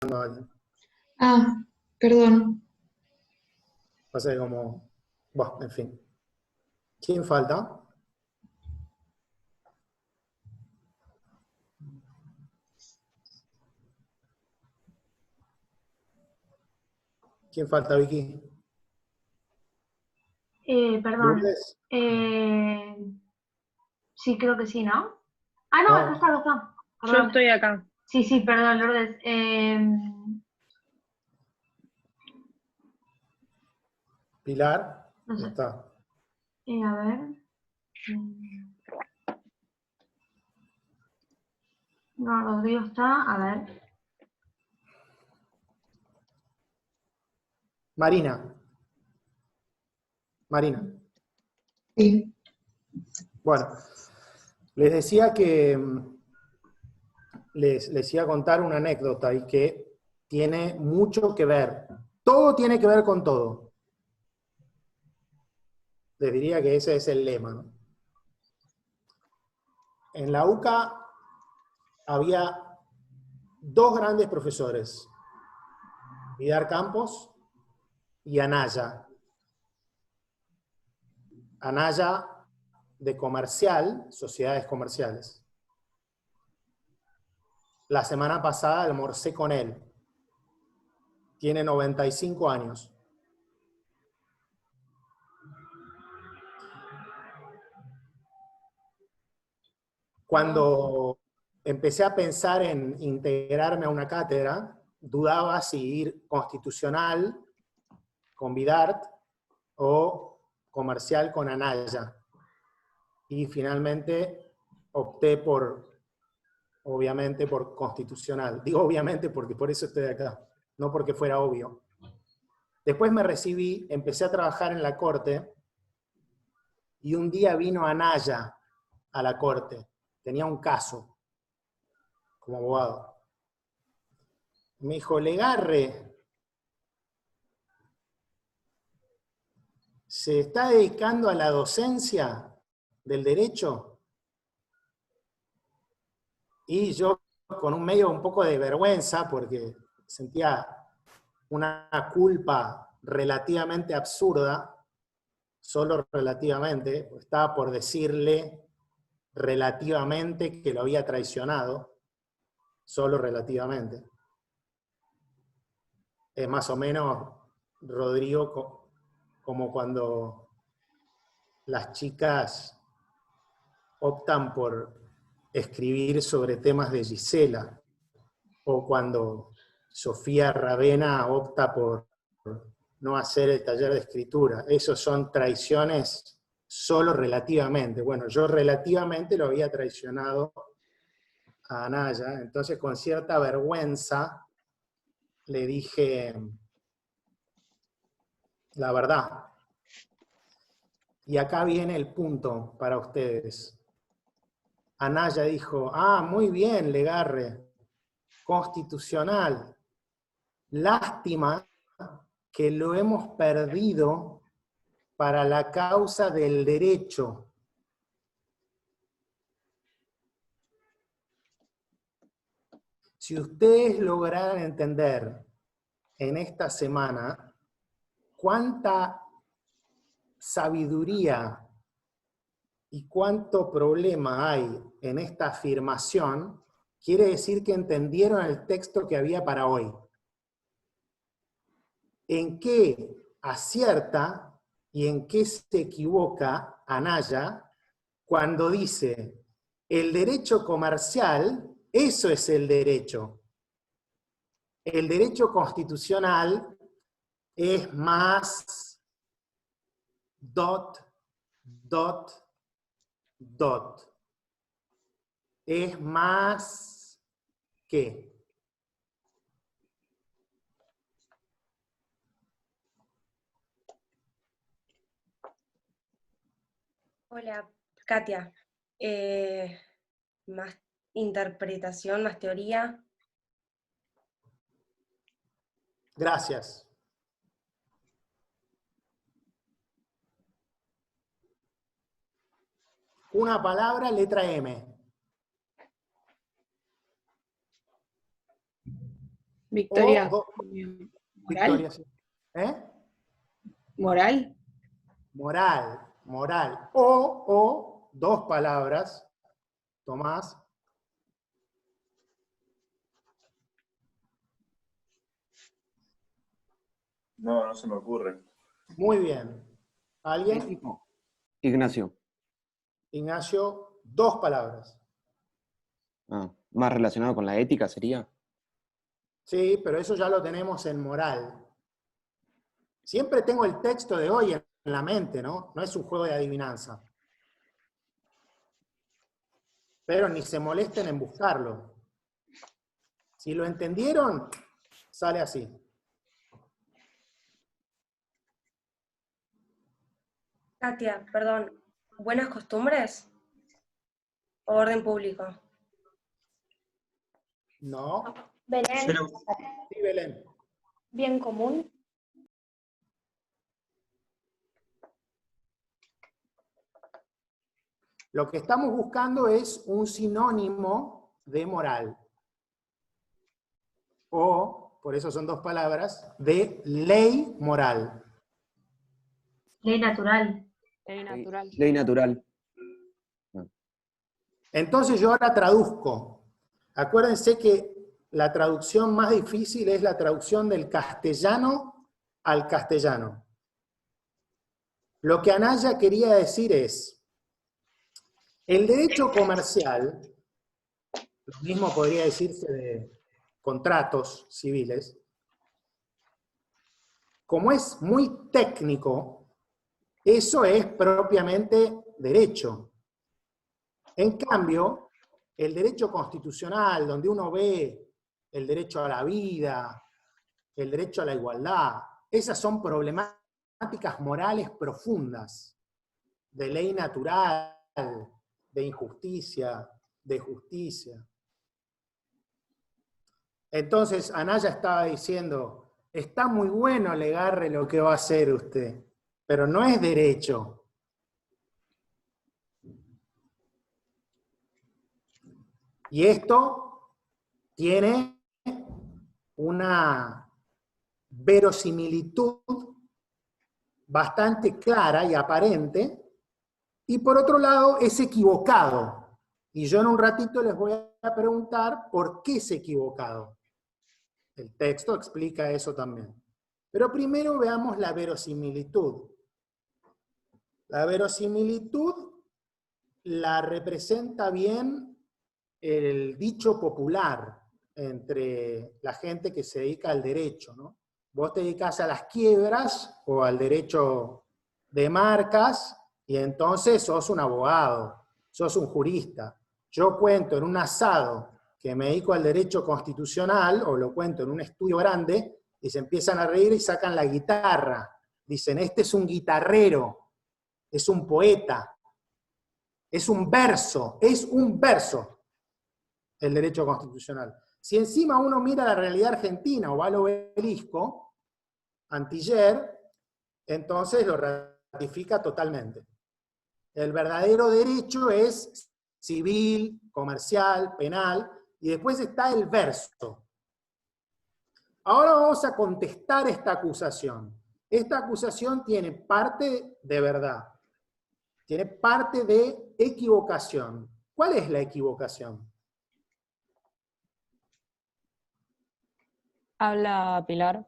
a alguien. Ah, perdón. Pasa que como, bueno, en fin. ¿Quién falta? ¿Quién falta, Vicky? Perdón. ¿Lourdes? Eh, sí, creo que sí, ¿no? Ah, no, no No. está, no está. Yo Perdón. estoy acá. Sí, sí, perdón, Lourdes. Pilar, No ya sé. está. A ver. Mm, No, Rodrigo está. A ver. Marina. Marina. Sí. Bueno, les decía que les iba a contar una anécdota y que tiene mucho que ver. Todo tiene que ver con todo. Les diría que ese es el lema, ¿no? En la UCA había dos grandes profesores, Vidar Campos y Anaya. Anaya de comercial, sociedades comerciales. La semana pasada almorcé con él. Tiene 95 años. Cuando empecé a pensar en integrarme a una cátedra, dudaba si ir constitucional con Vidart o comercial con Anaya. Y finalmente opté obviamente, por constitucional. Digo obviamente porque por eso estoy acá, no porque fuera obvio. Después me recibí, empecé a trabajar en la corte y un día vino Anaya a la corte. Tenía un caso como abogado. Me dijo, Legarre, ¿se está dedicando a la docencia del derecho? Y yo con un medio un poco de vergüenza, porque sentía una culpa relativamente absurda, solo relativamente, estaba por decirle relativamente que lo había traicionado, solo relativamente. Es más o menos, Rodrigo, como cuando las chicas optan por escribir sobre temas de Gisela, o cuando Sofía Ravena opta por no hacer el taller de escritura. Esos son traiciones solo relativamente. Bueno, yo relativamente lo había traicionado a Anaya, entonces con cierta vergüenza le dije la verdad. Y acá viene el punto para ustedes. Anaya dijo, ah, muy bien, Legarre, constitucional. Lástima que lo hemos perdido para la causa del derecho. Si ustedes lograran entender en esta semana cuánta sabiduría y cuánto problema hay en esta afirmación, quiere decir que entendieron el texto que había para hoy. ¿En qué acierta y en qué se equivoca Anaya cuando dice el derecho comercial, eso es el derecho? El derecho constitucional es más dot, dot, dot. Es más ¿qué? Hola, Katia. Más interpretación, más teoría. Gracias. Una palabra, letra M. Victoria. Moral. ¿Moral? Sí. ¿Eh? ¿Moral? Moral. O dos palabras, Tomás. No, no se me ocurre. Muy bien. ¿Alguien? Ético. Ignacio. Ignacio, dos palabras. Ah, más relacionado con la ética sería. Sí, pero eso ya lo tenemos en moral. Siempre tengo el texto de hoy en la mente, ¿no? No es un juego de adivinanza. Pero ni se molesten en buscarlo. Si lo entendieron, sale así. Katia, perdón. ¿Buenas costumbres? ¿O orden público? No. Belén, Pero, Sí, Belén. bien común. Lo que estamos buscando es un sinónimo de moral. O, por eso son dos palabras, de ley moral. Ley natural. Ley natural. Ley natural. Entonces yo ahora traduzco. Acuérdense que la traducción más difícil es la traducción del castellano al castellano. Lo que Anaya quería decir es, el derecho comercial, lo mismo podría decirse de contratos civiles, como es muy técnico, eso es propiamente derecho. En cambio, el derecho constitucional, donde uno ve el derecho a la vida, el derecho a la igualdad, esas son problemáticas morales profundas, de ley natural, de injusticia, de justicia. Entonces, Anaya estaba diciendo, está muy bueno alegarle lo que va a hacer usted, pero no es derecho. Y esto tiene una verosimilitud bastante clara y aparente, y por otro lado es equivocado. Y yo en un ratito les voy a preguntar por qué es equivocado. El texto explica eso también. Pero primero veamos la verosimilitud. La verosimilitud la representa bien el dicho popular entre la gente que se dedica al derecho, ¿no? Vos te dedicás a las quiebras o al derecho de marcas y entonces sos un abogado, sos un jurista. Yo cuento en un asado que me dedico al derecho constitucional o lo cuento en un estudio grande y se empiezan a reír y sacan la guitarra. Dicen, este es un guitarrero, es un poeta, es un verso el derecho constitucional. Si encima uno mira la realidad argentina o va al obelisco, Antiller, entonces lo ratifica totalmente. El verdadero derecho es civil, comercial, penal, y después está el verso. Ahora vamos a contestar esta acusación. Esta acusación tiene parte de verdad, tiene parte de equivocación. ¿Cuál es la equivocación? Habla Pilar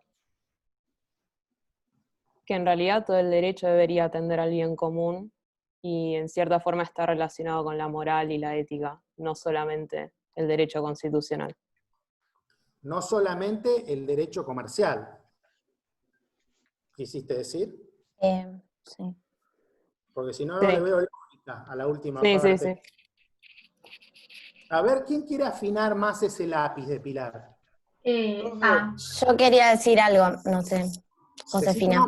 que en realidad todo el derecho debería atender al bien común y en cierta forma está relacionado con la moral y la ética, no solamente el derecho constitucional. No solamente el derecho comercial. ¿Quisiste decir? Sí. Porque si no, Sí. no le veo lógica a la última Sí, parte. sí, sí. A ver, ¿quién quiere afinar más ese lápiz de Pilar? A. Yo quería decir algo, no sé. Josefina.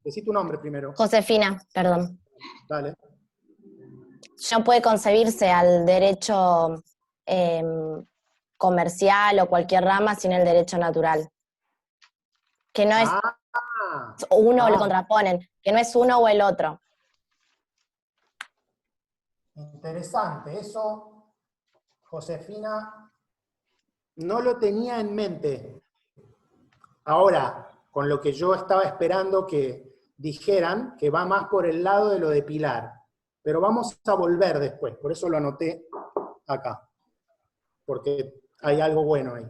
Decí tu nombre primero. Josefina, perdón. Dale. No puede concebirse al derecho comercial o cualquier rama sin el derecho natural. Que no es uno o lo contraponen, que no es uno o el otro. Interesante. Eso, Josefina, no lo tenía en mente. Ahora, con lo que yo estaba esperando que dijeran, que va más por el lado de lo de Pilar. Pero vamos a volver después, por eso lo anoté acá. Porque hay algo bueno ahí.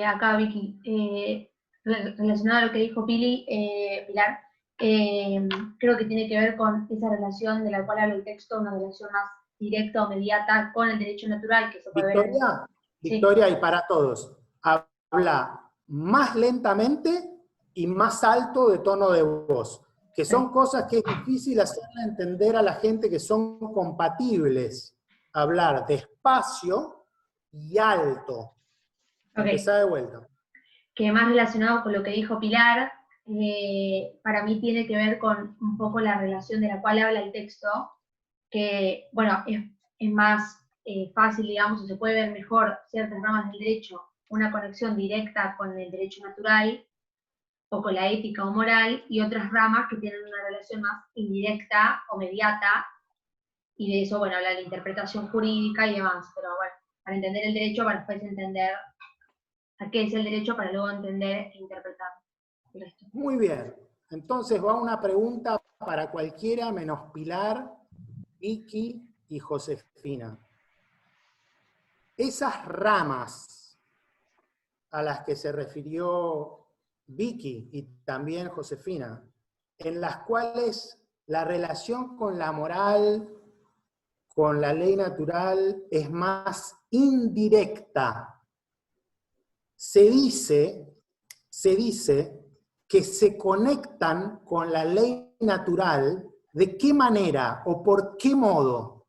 Acá, Vicky, relacionado a lo que dijo Pilar, creo que tiene que ver con esa relación de la cual habla el texto, una relación más directa o mediata con el derecho natural, que se puede ver en... Victoria, Sí. Victoria, y para todos, habla más lentamente y más alto de tono de voz, que son cosas que es difícil hacerle entender a la gente que son compatibles. Hablar despacio y alto. Ok. Empezá de vuelta. Que más relacionado con lo que dijo Pilar, para mí tiene que ver con un poco la relación de la cual habla el texto, que, bueno, es más fácil, digamos, o se puede ver mejor ciertas ramas del derecho, una conexión directa con el derecho natural, o con la ética o moral, y otras ramas que tienen una relación más indirecta o mediata, y de eso, bueno, habla la interpretación jurídica y demás, pero bueno, para entender el derecho, para después entender a qué es el derecho, para luego entender e interpretar el resto. Muy bien. Entonces va una pregunta para cualquiera menos Pilar, Vicky y Josefina. Esas ramas a las que se refirió Vicky y también Josefina, en las cuales la relación con la moral, con la ley natural, es más indirecta. Se dice que se conectan con la ley natural. ¿De qué manera o por qué modo?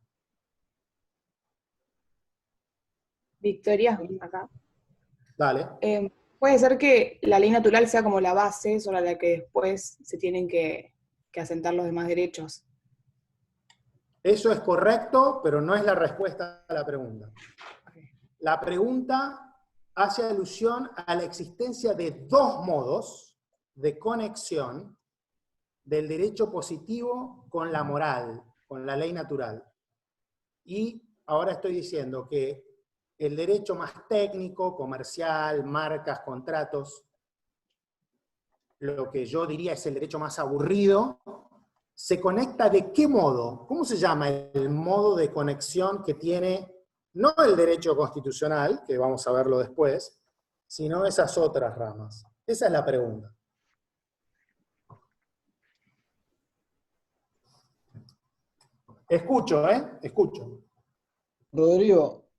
Victoria, acá. Dale. Puede ser que la ley natural sea como la base sobre la que después se tienen que asentar los demás derechos. Eso es correcto, pero no es la respuesta a la pregunta. La pregunta hace alusión a la existencia de dos modos de conexión del derecho positivo con la moral, con la ley natural. Y ahora estoy diciendo que el derecho más técnico, comercial, marcas, contratos, lo que yo diría es el derecho más aburrido, se conecta ¿de qué modo? ¿Cómo se llama el modo de conexión que tiene, no el derecho constitucional, que vamos a verlo después, sino esas otras ramas? Esa es la pregunta. Escucho, escucho. Rodrigo,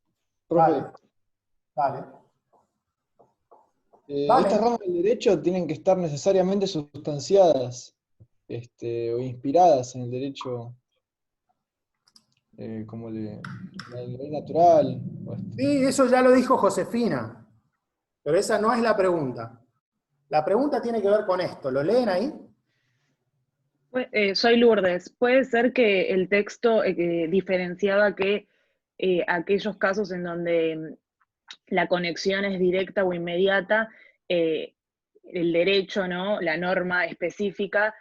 profe, Vale. Vale. estas ramas del derecho tienen que estar necesariamente sustanciadas o inspiradas en el derecho como la ley natural. Sí, eso ya lo dijo Josefina, pero esa no es la pregunta. La pregunta tiene que ver con esto. ¿Lo leen ahí? Soy Lourdes. ¿Puede ser que el texto diferenciaba que aquellos casos en donde la conexión es directa o inmediata, el derecho, ¿no? La norma específica,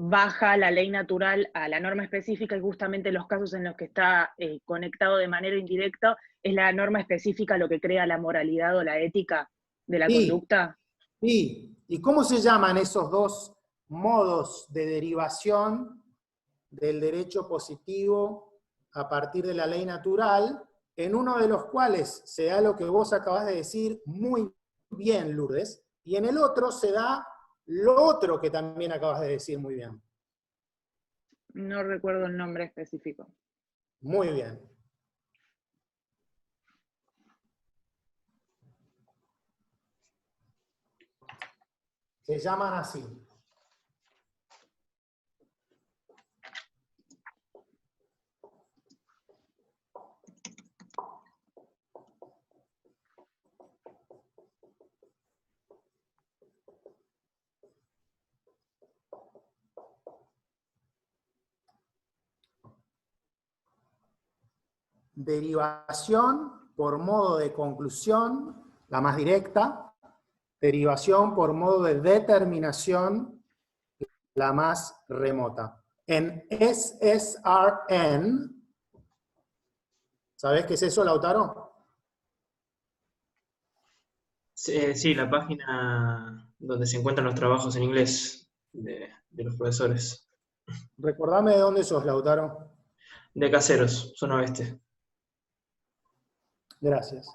baja la ley natural a la norma específica, y justamente los casos en los que está conectado de manera indirecta, es la norma específica lo que crea la moralidad o la ética de la conducta? Sí. ¿Y cómo se llaman esos dos modos de derivación del derecho positivo a partir de la ley natural, en uno de los cuales se da lo que vos acabas de decir muy bien, Lourdes, y en el otro se da lo otro que también acabas de decir muy bien? No recuerdo el nombre específico. Muy bien. Se llaman así. Derivación por modo de conclusión, la más directa. Derivación por modo de determinación, la más remota. En SSRN, ¿sabés qué es eso, Lautaro? Sí, la página donde se encuentran los trabajos en inglés de los profesores. Recordame de dónde sos, Lautaro. De Caseros, zona oeste. Gracias.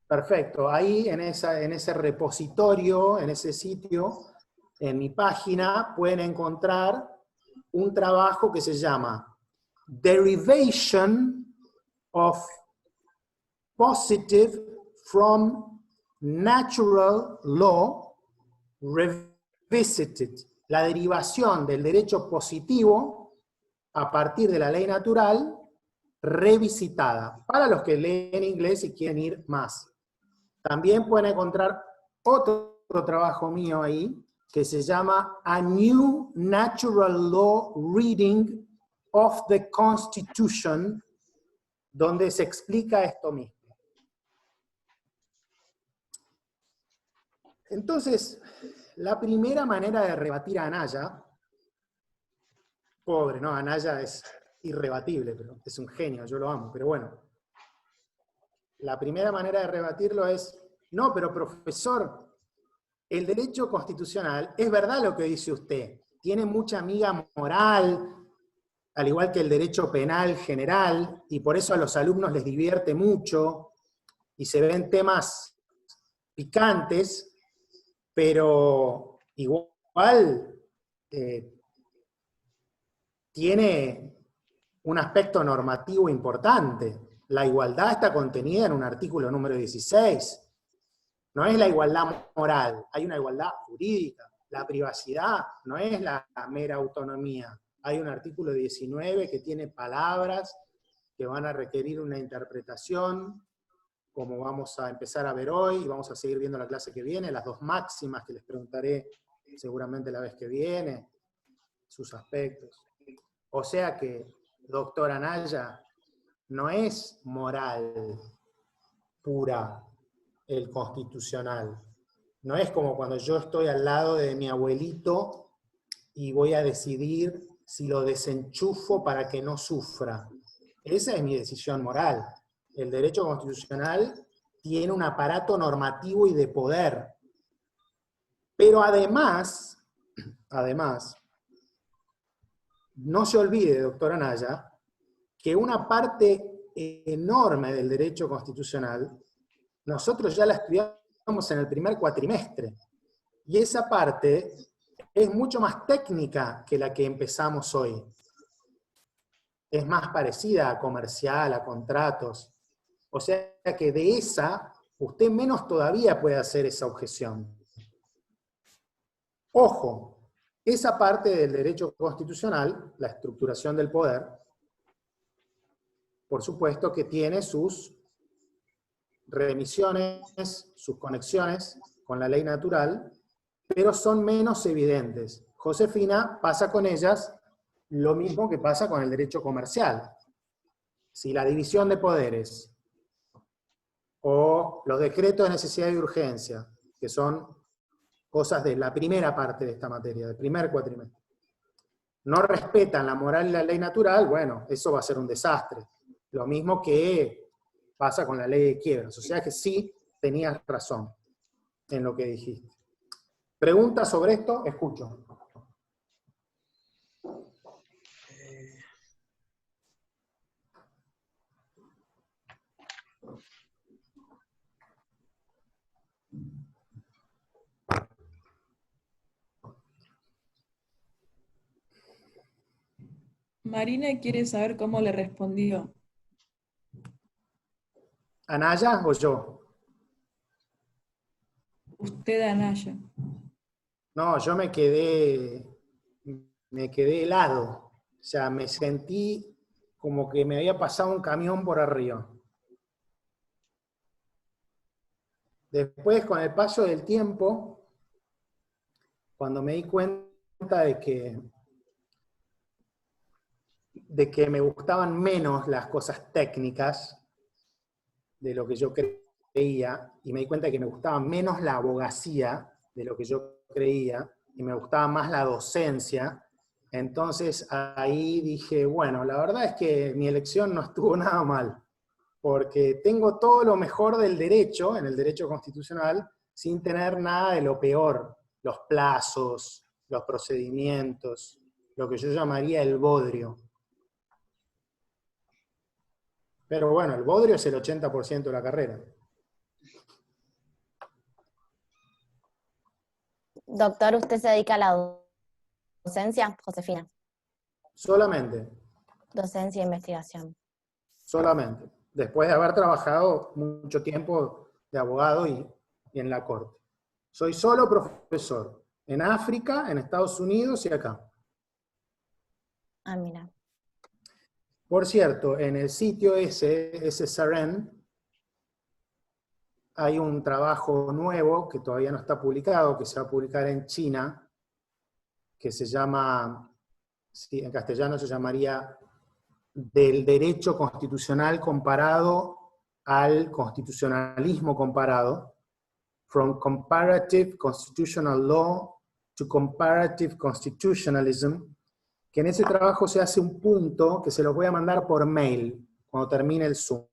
Perfecto. Ahí en ese repositorio, en ese sitio, en mi página, pueden encontrar un trabajo que se llama Derivation of Positive from Natural Law Revisited. La derivación del derecho positivo a partir de la ley natural revisitada. Para los que leen inglés y quieren ir más. También pueden encontrar otro trabajo mío ahí, que se llama A New Natural Law Reading of the Constitution, donde se explica esto mismo. Entonces, la primera manera de rebatir a Anaya, pobre, ¿no? Anaya es irrebatible, pero es un genio, yo lo amo, pero bueno. La primera manera de rebatirlo es, no, pero profesor, el derecho constitucional, es verdad lo que dice usted, tiene mucha amiga moral, al igual que el derecho penal general, y por eso a los alumnos les divierte mucho, y se ven temas picantes, pero igual tiene un aspecto normativo importante. La igualdad está contenida en un artículo número 16. No es la igualdad moral, hay una igualdad jurídica. La privacidad no es la mera autonomía. Hay un artículo 19 que tiene palabras que van a requerir una interpretación, como vamos a empezar a ver hoy, y vamos a seguir viendo la clase que viene, las dos máximas que les preguntaré seguramente la vez que viene, sus aspectos. O sea que, doctora Anaya, no es moral pura el constitucional. No es como cuando yo estoy al lado de mi abuelito y voy a decidir si lo desenchufo para que no sufra. Esa es mi decisión moral. El derecho constitucional tiene un aparato normativo y de poder. Pero además, no se olvide, doctora Anaya, que una parte enorme del derecho constitucional, nosotros ya la estudiamos en el primer cuatrimestre, y esa parte es mucho más técnica que la que empezamos hoy. Es más parecida a comercial, a contratos. O sea que de esa, usted menos todavía puede hacer esa objeción. Ojo, esa parte del derecho constitucional, la estructuración del poder, por supuesto que tiene sus remisiones, sus conexiones con la ley natural, pero son menos evidentes. Josefina pasa con ellas lo mismo que pasa con el derecho comercial. Si la división de poderes o los decretos de necesidad y urgencia, que son cosas de la primera parte de esta materia, del primer cuatrimestre, no respetan la moral y la ley natural, bueno, eso va a ser un desastre. Lo mismo que pasa con la ley de quiebras. O sea que sí tenías razón en lo que dijiste. ¿Preguntas sobre esto? Escucho. Marina quiere saber cómo le respondió. ¿Anaya o yo? Usted, Anaya. No, yo me quedé helado. O sea, me sentí como que me había pasado un camión por arriba. Después, con el paso del tiempo, cuando me di cuenta de que me gustaban menos las cosas técnicas de lo que yo creía, y me di cuenta de que me gustaba menos la abogacía de lo que yo creía, y me gustaba más la docencia, entonces ahí dije, bueno, la verdad es que mi elección no estuvo nada mal, porque tengo todo lo mejor del derecho, en el derecho constitucional, sin tener nada de lo peor, los plazos, los procedimientos, lo que yo llamaría el bodrio. Pero bueno, el bodrio es el 80% de la carrera. Doctor, ¿usted se dedica a la docencia, Josefina? Solamente. Docencia e investigación. Solamente. Después de haber trabajado mucho tiempo de abogado y en la corte. Soy solo profesor. En África, en Estados Unidos y acá. Ah, mira. Por cierto, en el sitio ese SSRN, hay un trabajo nuevo que todavía no está publicado, que se va a publicar en China, que se llama, sí, en castellano se llamaría Del derecho constitucional comparado al constitucionalismo comparado, From Comparative Constitutional Law to Comparative Constitutionalism, que en ese trabajo se hace un punto que se los voy a mandar por mail cuando termine el Zoom.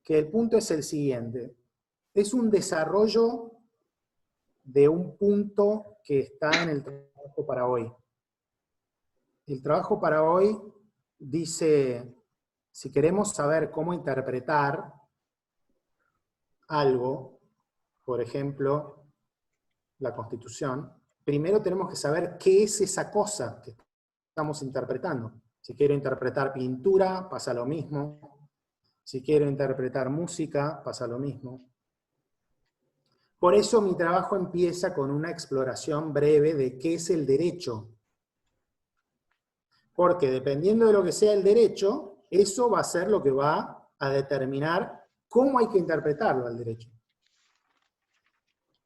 Que el punto es el siguiente. Es un desarrollo de un punto que está en el trabajo para hoy. El trabajo para hoy dice, si queremos saber cómo interpretar algo, por ejemplo, la Constitución, primero tenemos que saber qué es esa cosa que estamos interpretando. Si quiero interpretar pintura, pasa lo mismo. Si quiero interpretar música, pasa lo mismo. Por eso mi trabajo empieza con una exploración breve de qué es el derecho. Porque dependiendo de lo que sea el derecho, eso va a ser lo que va a determinar cómo hay que interpretarlo al derecho.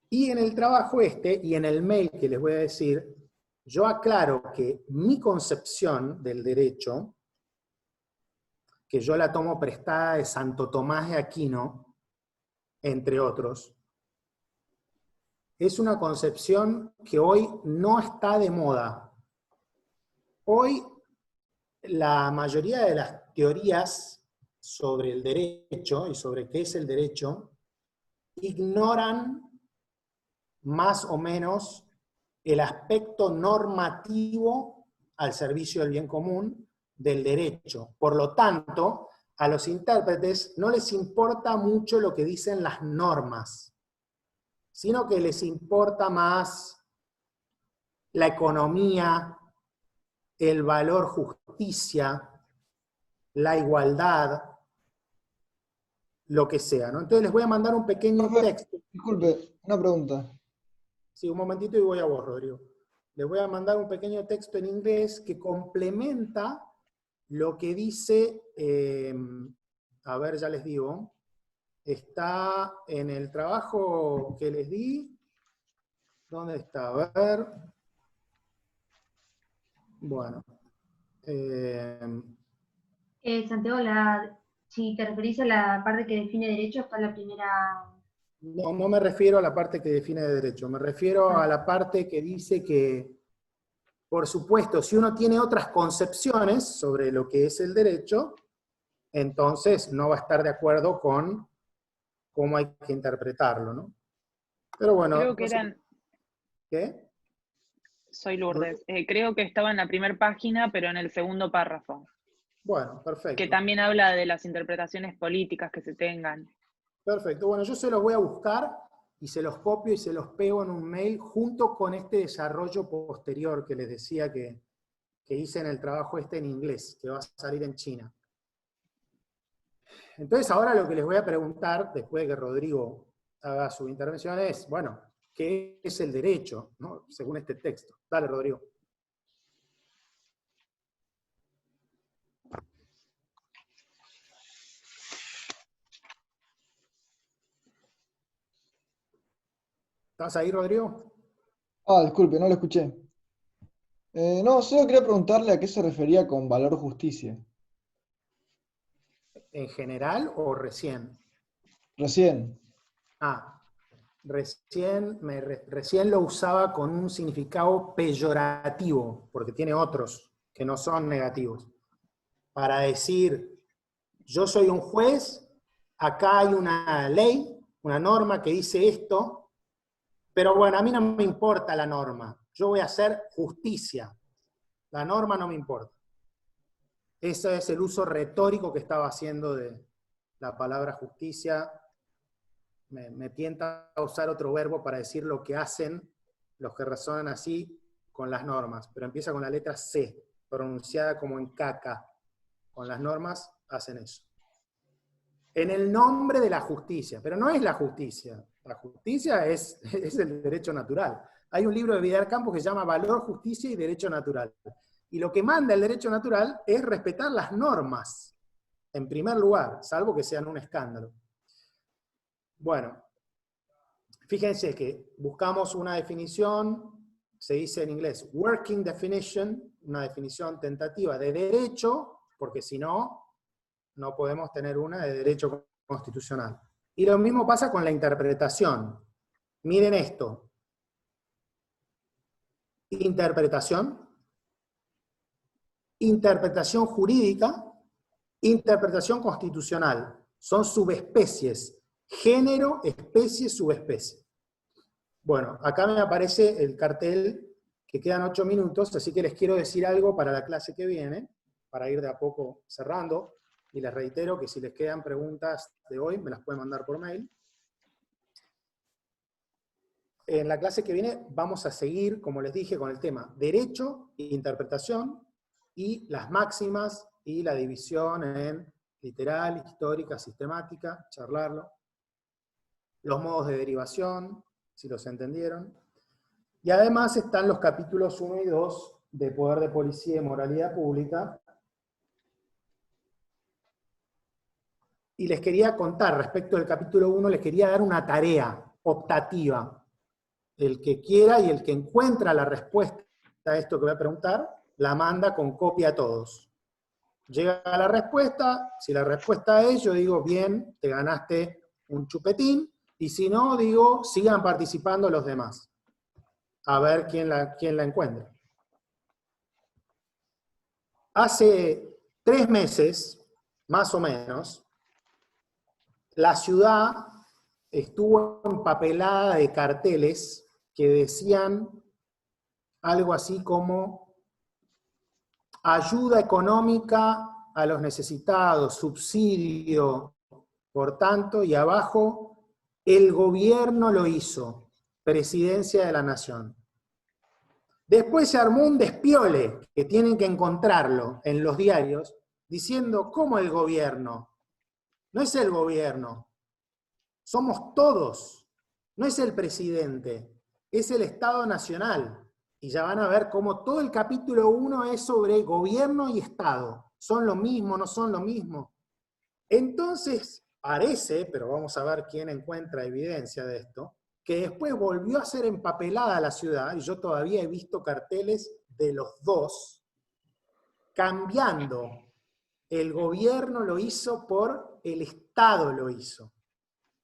Y en el trabajo y en el mail que les voy a decir, yo aclaro que mi concepción del derecho, que yo la tomo prestada de Santo Tomás de Aquino, entre otros, es una concepción que hoy no está de moda. Hoy la mayoría de las teorías sobre el derecho y sobre qué es el derecho ignoran más o menos el aspecto normativo al servicio del bien común del derecho. Por lo tanto, a los intérpretes no les importa mucho lo que dicen las normas, sino que les importa más la economía, el valor justicia, la igualdad, lo que sea, ¿no? Entonces les voy a mandar un pequeño texto. Disculpe, una pregunta. Sí, un momentito y voy a vos, Rodrigo. Les voy a mandar un pequeño texto en inglés que complementa lo que dice, a ver, ya les digo, está en el trabajo que les di. ¿Dónde está? A ver. Bueno. Santiago, si te referís a la parte que define derecho, está la primera... No, no me refiero a la parte que define de derecho, me refiero a la parte que dice que, por supuesto, si uno tiene otras concepciones sobre lo que es el derecho, entonces no va a estar de acuerdo con cómo hay que interpretarlo, ¿no? Pero bueno... Creo que eran... ¿Qué? Soy Lourdes. Creo que estaba en la primera página, pero en el segundo párrafo. Bueno, perfecto. Que también habla de las interpretaciones políticas que se tengan. Perfecto. Bueno, yo se los voy a buscar y se los copio y se los pego en un mail junto con este desarrollo posterior que les decía que hice en el trabajo en inglés, que va a salir en China. Entonces ahora lo que les voy a preguntar, después de que Rodrigo haga su intervención, es, bueno, ¿qué es el derecho, ¿no? Según este texto? Dale, Rodrigo. ¿Estás ahí, Rodrigo? Ah, disculpe, no lo escuché. No, solo quería preguntarle a qué se refería con valor justicia. ¿En general o recién? Recién. Ah, recién lo usaba con un significado peyorativo, porque tiene otros que no son negativos. Para decir, yo soy un juez, acá hay una ley, una norma que dice esto, pero bueno, a mí no me importa la norma, yo voy a hacer justicia, la norma no me importa. Ese es el uso retórico que estaba haciendo de la palabra justicia. Me tienta a usar otro verbo para decir lo que hacen los que razonan así con las normas, pero empieza con la letra C, pronunciada como en caca. Con las normas hacen eso. En el nombre de la justicia, pero no es la justicia es el derecho natural. Hay un libro de Vidal Campos que se llama Valor, Justicia y Derecho Natural. Y lo que manda el derecho natural es respetar las normas, en primer lugar, salvo que sean un escándalo. Bueno, fíjense que buscamos una definición, se dice en inglés working definition, una definición tentativa de derecho, porque si no, no podemos tener una de derecho constitucional. Y lo mismo pasa con la interpretación. Miren esto. Interpretación, interpretación jurídica, interpretación constitucional. Son subespecies. Género, especie, subespecie. Bueno, acá me aparece el cartel que quedan 8 minutos, así que les quiero decir algo para la clase que viene, para ir de a poco cerrando, y les reitero que si les quedan preguntas de hoy, me las pueden mandar por mail. En la clase que viene vamos a seguir, como les dije, con el tema derecho e interpretación, y las máximas y la división en literal, histórica, sistemática, charlarlo. Los modos de derivación, si los entendieron. Y además están los capítulos 1 y 2 de Poder de Policía y Moralidad Pública. Y les quería contar, respecto del capítulo 1, les quería dar una tarea optativa. El que quiera y el que encuentra la respuesta a esto que voy a preguntar, la manda con copia a todos. Llega a la respuesta, si la respuesta es, yo digo, bien, te ganaste un chupetín, y si no, digo, sigan participando los demás. A ver quién la encuentra. Hace 3 meses, más o menos, la ciudad estuvo empapelada de carteles que decían algo así como ayuda económica a los necesitados, subsidio, por tanto, y abajo, el gobierno lo hizo, Presidencia de la Nación. Después se armó un despiole, que tienen que encontrarlo en los diarios, diciendo, ¿cómo el gobierno? No es el gobierno, somos todos, no es el presidente, es el Estado Nacional. Y ya van a ver cómo todo el capítulo 1 es sobre gobierno y Estado. ¿Son lo mismo, no son lo mismo? Entonces, parece, pero vamos a ver quién encuentra evidencia de esto, que después volvió a ser empapelada la ciudad, y yo todavía he visto carteles de los dos, cambiando el gobierno lo hizo por el Estado lo hizo.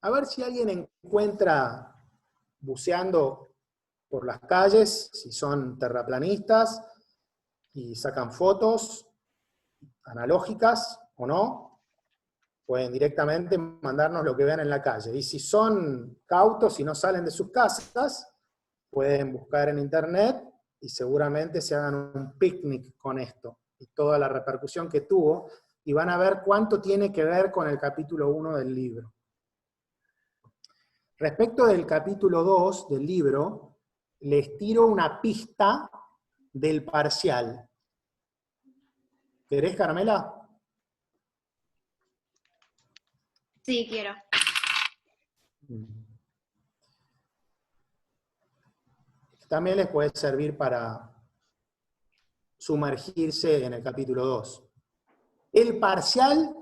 A ver si alguien encuentra, buceando por las calles, si son terraplanistas, y sacan fotos analógicas o no, pueden directamente mandarnos lo que vean en la calle. Y si son cautos y no salen de sus casas, pueden buscar en internet y seguramente se hagan un picnic con esto y toda la repercusión que tuvo, y van a ver cuánto tiene que ver con el capítulo 1 del libro. Respecto del capítulo 2 del libro, les tiro una pista del parcial. ¿Querés, Carmela? Sí, quiero. También les puede servir para sumergirse en el capítulo 2. El parcial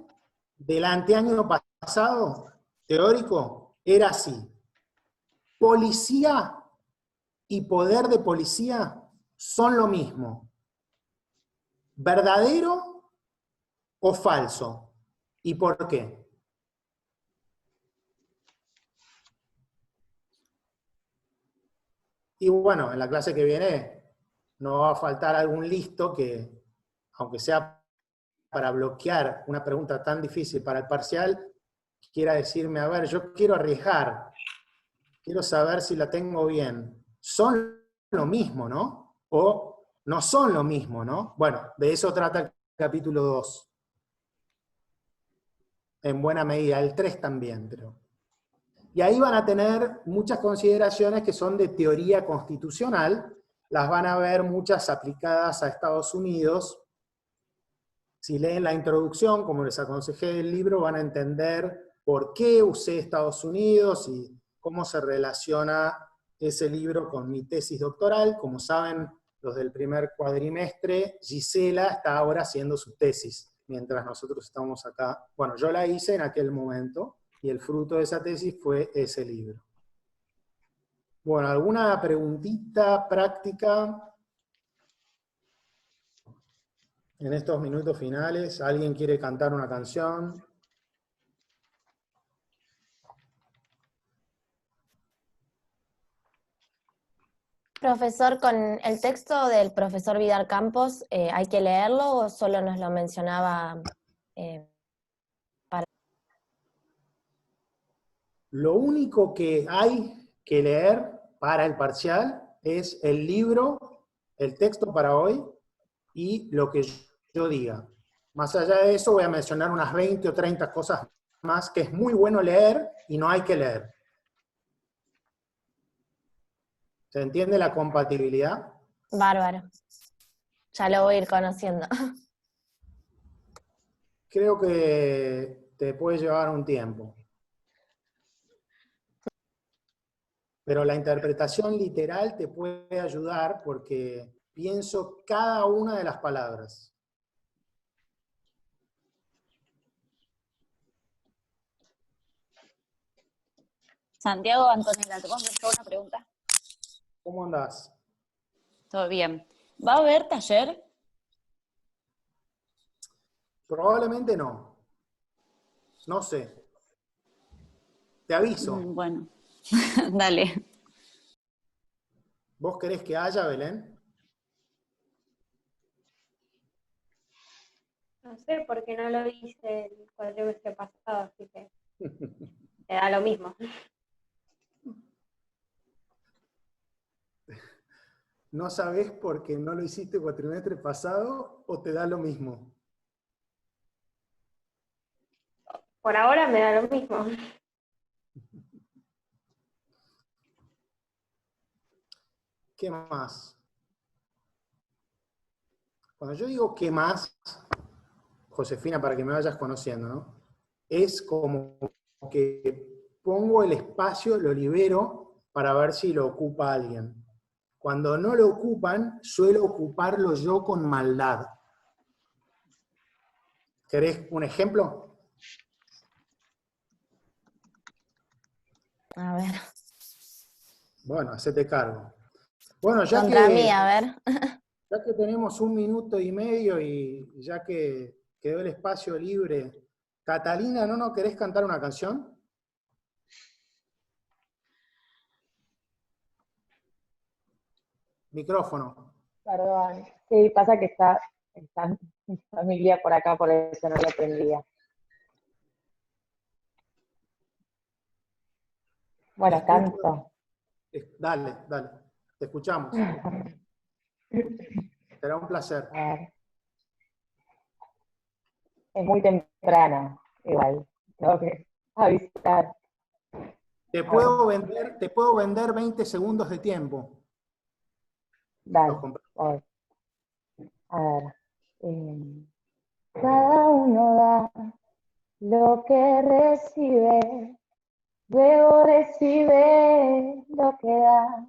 del anteaño pasado, teórico, era así. Policía y poder de policía son lo mismo. ¿Verdadero o falso? ¿Y por qué? Y bueno, en la clase que viene no va a faltar algún listo que, aunque sea para bloquear una pregunta tan difícil para el parcial, quiera decirme, a ver, yo quiero arriesgar, quiero saber si la tengo bien. Son lo mismo, ¿no? O no son lo mismo, ¿no? Bueno, de eso trata el capítulo 2. En buena medida, el 3 también, pero... Y ahí van a tener muchas consideraciones que son de teoría constitucional, las van a ver muchas aplicadas a Estados Unidos. Si leen la introducción, como les aconsejé del libro, van a entender por qué usé Estados Unidos y cómo se relaciona ese libro con mi tesis doctoral. Como saben, los del primer cuadrimestre, Gisela está ahora haciendo su tesis, mientras nosotros estamos acá. Bueno, yo la hice en aquel momento, y el fruto de esa tesis fue ese libro. Bueno, ¿alguna preguntita práctica en estos minutos finales? ¿Alguien quiere cantar una canción? Profesor, con el texto del profesor Vidal Campos, ¿hay que leerlo o solo nos lo mencionaba para...? Lo único que hay que leer para el parcial es el libro, el texto para hoy, y lo que yo diga. Más allá de eso voy a mencionar unas 20 o 30 cosas más que es muy bueno leer y no hay que leer. ¿Se entiende la compatibilidad? Bárbaro. Ya lo voy a ir conociendo. Creo que te puede llevar un tiempo. Pero la interpretación literal te puede ayudar porque pienso cada una de las palabras. Santiago, Antonella, ¿te puedo hacer una pregunta? ¿Cómo andás? Todo bien. ¿Va a haber taller? Probablemente no. No sé. Te aviso. Bueno, dale. ¿Vos querés que haya, Belén? No sé, porque no lo hice el cuatrimestre pasado, así que te da lo mismo. ¿No sabés porque no lo hiciste el cuatrimestre pasado o te da lo mismo? Por ahora me da lo mismo. ¿Qué más? Cuando yo digo ¿qué más? Josefina, para que me vayas conociendo, ¿no? Es como que pongo el espacio, lo libero para ver si lo ocupa alguien. Cuando no lo ocupan, suelo ocuparlo yo con maldad. ¿Querés un ejemplo? A ver. Bueno, hacete cargo. Bueno, Contra mí, a ver. Ya que tenemos 1 minuto y medio y ya que quedó el espacio libre, Catalina, ¿no querés cantar una canción? Micrófono. Perdón, sí, pasa que está mi familia por acá, por eso no lo aprendía. Bueno, canto. Dale, te escuchamos. Será un placer. Es muy temprano, igual, tengo que avisar. Te puedo vender 20 segundos de tiempo. Dale, voy. A ver. Cada uno da lo que recibe, luego recibe lo que da.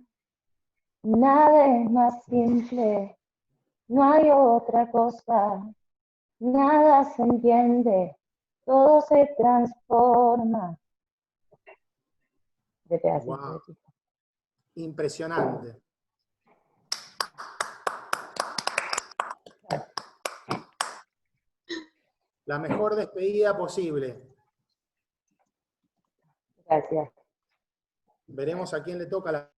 Nada es más simple, no hay otra cosa, nada se entiende, todo se transforma. Wow. Impresionante. La mejor despedida posible. Gracias. Veremos a quién le toca la